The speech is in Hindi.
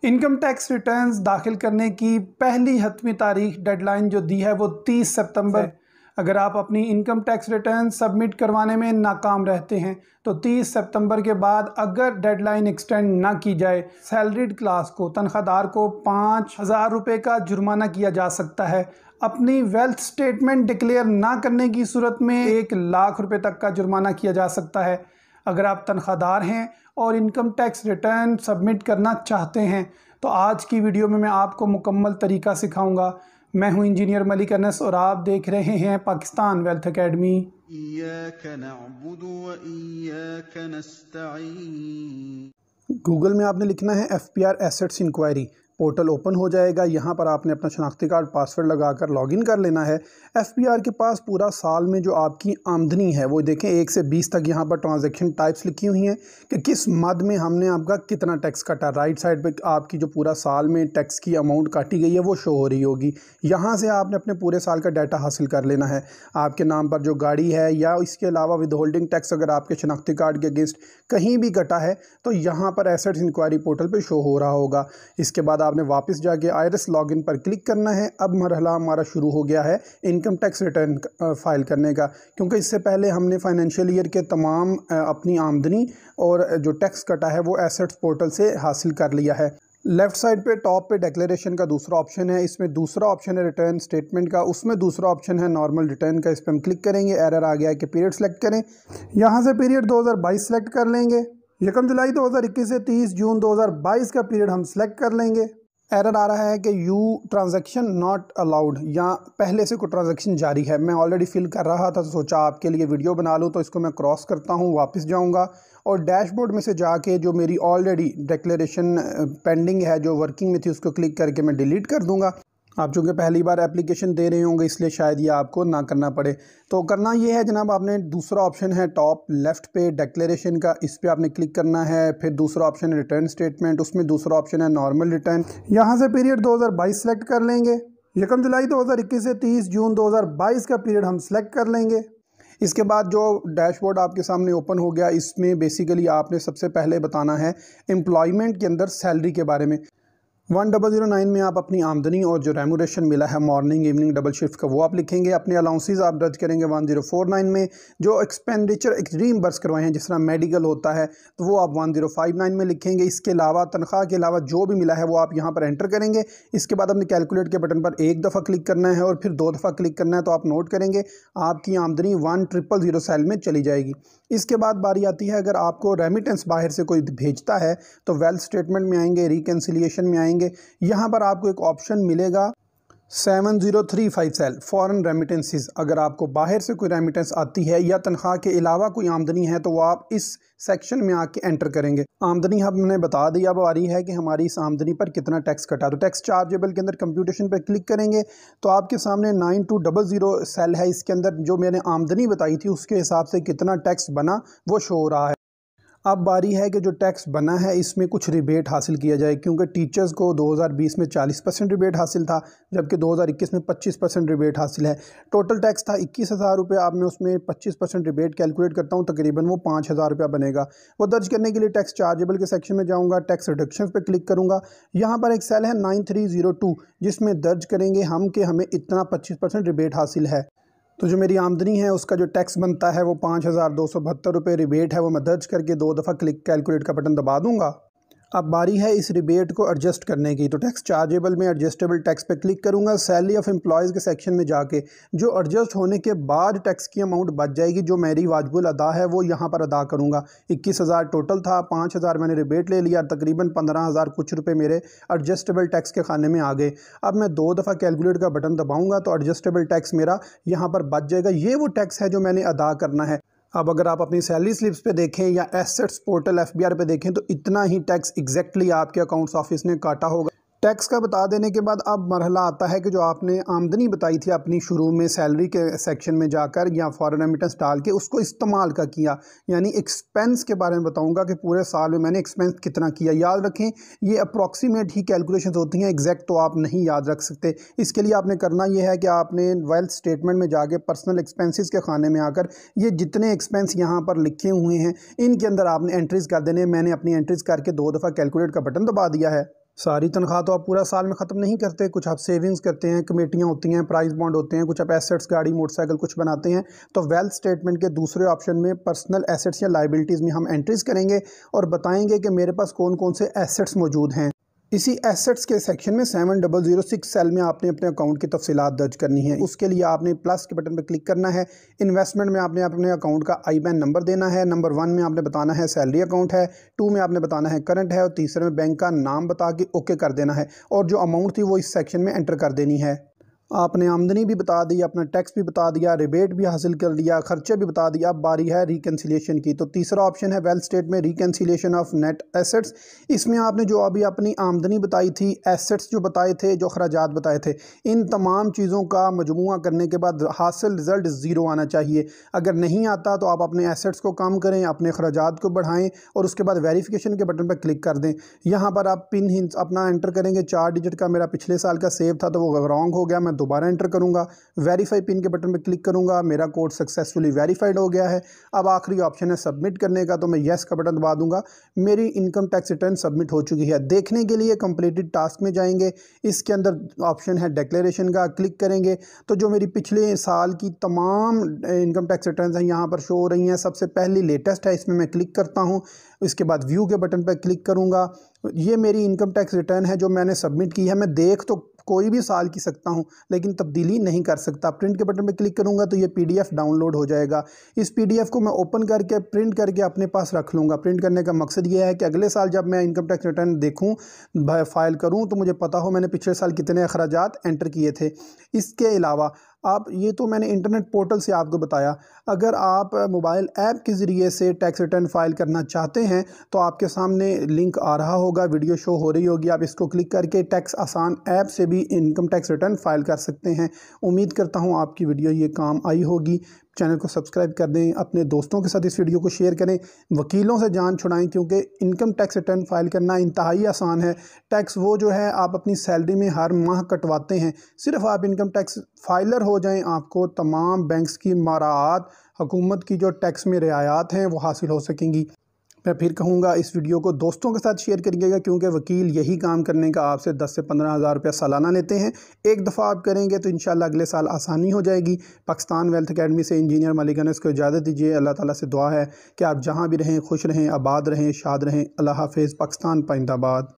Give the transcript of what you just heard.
इनकम टैक्स रिटर्न्स दाखिल करने की पहली हतमी तारीख डेडलाइन जो दी है वो 30 सितंबर। अगर आप अपनी इनकम टैक्स रिटर्न सबमिट करवाने में नाकाम रहते हैं तो 30 सितंबर के बाद अगर डेडलाइन एक्सटेंड ना की जाए, सैलरीड क्लास को, तनख्वाहदार को 5,000 रुपये का जुर्माना किया जा सकता है। अपनी वेल्थ स्टेटमेंट डिक्लेयर ना करने की सूरत में 1,00,000 रुपये तक का जुर्माना किया जा सकता है। अगर आप तनख्वाहदार हैं और इनकम टैक्स रिटर्न सबमिट करना चाहते हैं तो आज की वीडियो में मैं आपको मुकम्मल तरीका सिखाऊंगा। मैं हूं इंजीनियर मलिक अनस और आप देख रहे हैं पाकिस्तान वेल्थ एकेडमी। गूगल में आपने लिखना है FPR assets inquiry, portal open हो जाएगा। यहाँ पर आपने अपना शनाख्ती कार्ड पासवर्ड लगाकर लॉगिन कर लेना है। FPR के पास पूरा साल में जो आपकी आमदनी है वो देखें 1 से 20 तक यहाँ पर ट्रांजैक्शन टाइप्स लिखी हुई हैं कि किस मद में हमने आपका कितना टैक्स काटा। राइट साइड पे आपकी जो पूरा साल में टैक्स की अमाउंट काटी गई है वो शो हो रही होगी। यहाँ से आपने अपने पूरे साल का डाटा हासिल कर लेना है। आपके नाम पर जो गाड़ी है या इसके अलावा विद होल्डिंग टैक्स अगर आपके शनाख्ती कार्ड के अगेंस्ट कहीं भी कटा है तो यहाँ पर एसेट्स इंक्वायरी पोर्टल पर शो हो रहा होगा। इसके बाद आपने वापस जाके आईआरएस लॉगिन पर क्लिक करना है। अब मरहला हमारा शुरू हो गया है इनकम टैक्स रिटर्न फाइल करने का, क्योंकि इससे पहले हमने फाइनेंशियल ईयर के तमाम अपनी आमदनी और जो टैक्स कटा है वो एसेट्स पोर्टल से हासिल कर लिया है। लेफ़्ट साइड पे टॉप पे डिक्लेरेशन का दूसरा ऑप्शन है, इसमें दूसरा ऑप्शन है रिटर्न स्टेटमेंट का, उसमें दूसरा ऑप्शन है नॉर्मल रिटर्न का। इस पर हम क्लिक करेंगे। एरर आ गया है कि पीरियड सेलेक्ट करें। यहाँ से पीरियड 2022 सेलेक्ट कर लेंगे। 1 जुलाई 2021 से 30 जून 2022 का पीरियड हम सेलेक्ट कर लेंगे। एरर आ रहा है कि यू ट्रांजैक्शन नॉट अलाउड, या पहले से कोई ट्रांजैक्शन जारी है। मैं ऑलरेडी फिल कर रहा था तो सोचा आपके लिए वीडियो बना लूँ, तो इसको मैं क्रॉस करता हूँ, वापस जाऊँगा और डैशबोर्ड में से जाके जो मेरी ऑलरेडी डिक्लेरेशन पेंडिंग है जो वर्किंग में थी उसको क्लिक करके मैं डिलीट कर दूँगा। आप चूँकि पहली बार एप्लीकेशन दे रहे होंगे इसलिए शायद ये आपको ना करना पड़े। तो करना ये है जनाब, आपने दूसरा ऑप्शन है टॉप लेफ़्ट पे डिक्लेरेशन का, इस पर आपने क्लिक करना है। फिर दूसरा ऑप्शन है रिटर्न स्टेटमेंट, उसमें दूसरा ऑप्शन है नॉर्मल रिटर्न। यहाँ से पीरियड 2022 सेलेक्ट कर लेंगे। 1 जुलाई 2021 से 30 जून 2022 का पीरियड हम सेलेक्ट कर लेंगे। इसके बाद जो डैशबोर्ड आपके सामने ओपन हो गया, इसमें बेसिकली आपने सबसे पहले बताना है एम्प्लॉयमेंट के अंदर सैलरी के बारे में। 1009 में आप अपनी आमदनी और जो रेमुरेशन मिला है मॉर्निंग इवनिंग डबल शिफ्ट का वो आप लिखेंगे। अपने अलाउंसेस आप दर्ज करेंगे 1049 में। जो एक्सपेंडिचर रीइंबर्स करवाए हैं जिस तरह मेडिकल होता है तो वो आप 1059 में लिखेंगे। इसके अलावा तनख्वाह के अलावा जो भी मिला है वो आप यहाँ पर एंटर करेंगे। इसके बाद अपने कैलकुलेट के बटन पर एक दफ़ा क्लिक करना है और फिर 2 दफ़ा क्लिक करना है, तो आप नोट करेंगे आपकी आमदनी 1000 सेल में चली जाएगी। इसके बाद बारी आती है अगर आपको रेमिटेंस बाहर से कोई भेजता है तो वेल्थ स्टेटमेंट में आएंगे, रिकन्सिलिएशन में आएंगे। यहाँ पर आपको एक ऑप्शन मिलेगा 7035 सेल फॉरेन रेमिटेंसेस। अगर आपको बाहर से कोई रेमिटेंस आती है या तनख्वाह के अलावा कोई आमदनी है तो वो आप इस सेक्शन में आके एंटर करेंगे। आमदनी हमने बता दी, अब आ रही है कि हमारी इस आमदनी पर कितना टैक्स कटा। तो टैक्स चार्जेबल के अंदर कंप्यूटेशन पर क्लिक करेंगे तो आपके सामने 9200 सेल है। इसके अंदर जो मैंने आमदनी बताई थी उसके हिसाब से कितना टैक्स बना वो शो हो रहा है। अब बारी है कि जो टैक्स बना है इसमें कुछ रिबेट हासिल किया जाए, क्योंकि टीचर्स को 2020 में 40% रिबेट हासिल था जबकि 2021 में 25% रिबेट हासिल है। टोटल टैक्स था 21,000 रुपये। अब मैं उसमें 25% रिबेट कैलकुलेट करता हूँ, तकरीबन वो 5,000 रुपया बनेगा। वो दर्ज करने के लिए टैक्स चार्जेबल के सेक्शन में जाऊँगा, टैक्स रिडक्शन पर क्लिक करूँगा। यहाँ पर एक सेल है 9302 जिसमें दर्ज करेंगे हम कि हमें इतना 25% रिबेट हासिल है। तो जो मेरी आमदनी है उसका जो टैक्स बनता है वो 5,272 रुपये रिबेट है। वो मैं दर्ज करके 2 दफ़ा क्लिक कैलकुलेट का बटन दबा दूंगा। अब बारी है इस रिबेट को एडजस्ट करने की। तो टैक्स चार्जेबल में एडजस्टेबल टैक्स पे क्लिक करूंगा। सैलरी ऑफ एम्प्लॉयज़ के सेक्शन में जाके जो एडजस्ट होने के बाद टैक्स की अमाउंट बच जाएगी जो मेरी वाजिबुल अदा है वो यहाँ पर अदा करूँगा। 21,000 टोटल था, 5,000 मैंने रिबेट ले लिया, तकरीबन 15,000 कुछ रुपये मेरे एडजस्टेबल टैक्स के खाने में आ गए। अब मैं 2 दफ़ा कैलकुलेट का बटन दबाऊँगा तो एडजस्टेबल टैक्स मेरा यहाँ पर बच जाएगा। ये वो टैक्स है जो मैंने अदा करना है। अब अगर आप अपनी सैलरी स्लिप्स पे देखें या एसेट्स पोर्टल FBR पे देखें तो इतना ही टैक्स एग्जैक्टली आपके अकाउंट्स ऑफिस ने काटा होगा। टैक्स का बता देने के बाद अब मरहला आता है कि जो आपने आमदनी बताई थी अपनी शुरू में सैलरी के सेक्शन में जाकर या फॉरेन रेमिटेंस डाल के उसको इस्तेमाल का किया, यानी एक्सपेंस के बारे में बताऊंगा कि पूरे साल में मैंने एक्सपेंस कितना किया। याद रखें ये अप्रॉक्सीमेट ही कैलकुलेशंस होती हैं, एग्जैक्ट तो आप नहीं याद रख सकते। इसके लिए आपने करना ये है कि आपने वेल्थ स्टेटमेंट में जाके पर्सनल एक्सपेंसेस के खाने में आकर ये जितने एक्सपेंस यहाँ पर लिखे हुए हैं इनके अंदर आपने एंट्रीज़ कर देने। मैंने अपनी एंट्रीज़ करके 2 दफ़ा कैलकुलेट का बटन दबा दिया है। सारी तनख्वाह तो आप पूरा साल में ख़त्म नहीं करते, कुछ आप सेविंग्स करते हैं, कमेटियाँ होती हैं, प्राइस बॉन्ड होते हैं, कुछ आप एसेट्स गाड़ी मोटरसाइकिल कुछ बनाते हैं। तो वेल्थ स्टेटमेंट के दूसरे ऑप्शन में पर्सनल एसेट्स या लाइबिलिटीज़ में हम एंट्रीज़ करेंगे और बताएंगे कि मेरे पास कौन कौन से एसेट्स मौजूद हैं। इसी एसेट्स के सेक्शन में 7006 सेल में आपने अपने अकाउंट की तफसीलात दर्ज करनी है। उसके लिए आपने प्लस के बटन पर क्लिक करना है। इन्वेस्टमेंट में आपने अपने अकाउंट का IBAN नंबर देना है। नंबर 1 में आपने बताना है सैलरी अकाउंट है, 2 में आपने बताना है करंट है और तीसरे में बैंक का नाम बता के ओके कर देना है और जो अमाउंट थी वो इस सेक्शन में एंटर कर देनी है। आपने आमदनी भी बता दी, अपना टैक्स भी बता दिया, रिबेट भी हासिल कर लिया, खर्चे भी बता दिया। अब बारी है रिकन्सिलिएशन की। तो तीसरा ऑप्शन है वेल्थ स्टेट में रिकन्सिलिएशन ऑफ नेट एसेट्स। इसमें आपने जो अभी अपनी आमदनी बताई थी, एसेट्स जो बताए थे, जो खराजात बताए थे, इन तमाम चीज़ों का मजमुआ करने के बाद हासिल रिज़ल्ट ज़ीरो आना चाहिए। अगर नहीं आता तो आप अपने एसेट्स को कम करें, अपने खराजात को बढ़ाएँ और उसके बाद वेरिफिकेशन के बटन पर क्लिक कर दें। यहाँ पर आप पिन अपना एंटर करेंगे 4 डिजिट का। मेरा पिछले साल का सेव था तो वो रॉन्ग हो गया, मैं दोबारा एंटर करूंगा। वेरीफाई पिन के बटन पर क्लिक करूंगा, मेरा कोड सक्सेसफुली वेरीफाइड हो गया है। अब आखिरी ऑप्शन है सबमिट करने का, तो मैं येस का बटन दबा दूंगा। मेरी इनकम टैक्स रिटर्न सबमिट हो चुकी है। देखने के लिए कंप्लीटेड टास्क में जाएंगे, इसके अंदर ऑप्शन है डिक्लेरेशन का, क्लिक करेंगे तो जो मेरी पिछले साल की तमाम इनकम टैक्स रिटर्न हैं यहाँ पर शो हो रही हैं। सबसे पहली लेटेस्ट है, इसमें मैं क्लिक करता हूँ। इसके बाद व्यू के बटन पर क्लिक करूँगा। ये मेरी इनकम टैक्स रिटर्न है जो मैंने सबमिट की है। मैं देख तो कोई भी साल की सकता हूं लेकिन तब्दीली नहीं कर सकता। प्रिंट के बटन पे क्लिक करूंगा तो ये PDF डाउनलोड हो जाएगा। इस PDF को मैं ओपन करके प्रिंट करके अपने पास रख लूँगा। प्रिंट करने का मकसद ये है कि अगले साल जब मैं इनकम टैक्स रिटर्न देखूं, फाइल करूं, तो मुझे पता हो मैंने पिछले साल कितने अखराजात एंटर किए थे। इसके अलावा आप ये तो मैंने इंटरनेट पोर्टल से आपको बताया। अगर आप मोबाइल ऐप के ज़रिए से टैक्स रिटर्न फाइल करना चाहते हैं तो आपके सामने लिंक आ रहा होगा, वीडियो शो हो रही होगी। आप इसको क्लिक करके टैक्स आसान ऐप से भी इनकम टैक्स रिटर्न फाइल कर सकते हैं। उम्मीद करता हूँ आपकी वीडियो ये काम आई होगी। चैनल को सब्सक्राइब कर दें, अपने दोस्तों के साथ इस वीडियो को शेयर करें, वकीलों से जान छुड़ाएं, क्योंकि इनकम टैक्स रिटर्न फाइल करना इंतहाई आसान है। टैक्स वो जो है आप अपनी सैलरी में हर माह कटवाते हैं। सिर्फ आप इनकम टैक्स फाइलर हो जाएं, आपको तमाम बैंक्स की मराआत, हुकूमत की जो टैक्स में रियायत हैं वो हासिल हो सकेंगी। मैं फिर कहूँगा इस वीडियो को दोस्तों के साथ शेयर करिएगा, क्योंकि वकील यही काम करने का आपसे 10 से 15 हज़ार रुपया सालाना लेते हैं। एक दफ़ा आप करेंगे तो इंशाल्लाह अगले साल आसानी हो जाएगी। पाकिस्तान वेल्थ अकेडमी से इंजीनियर मलिक अनस को इजाज़त दीजिए। अल्लाह ताला से दुआ है कि आप जहाँ भी रहें खुश रहें, आबाद रहें, शाद रहें। अल्लाह हाफ़िज़। पाकिस्तान पाइंदाबाद।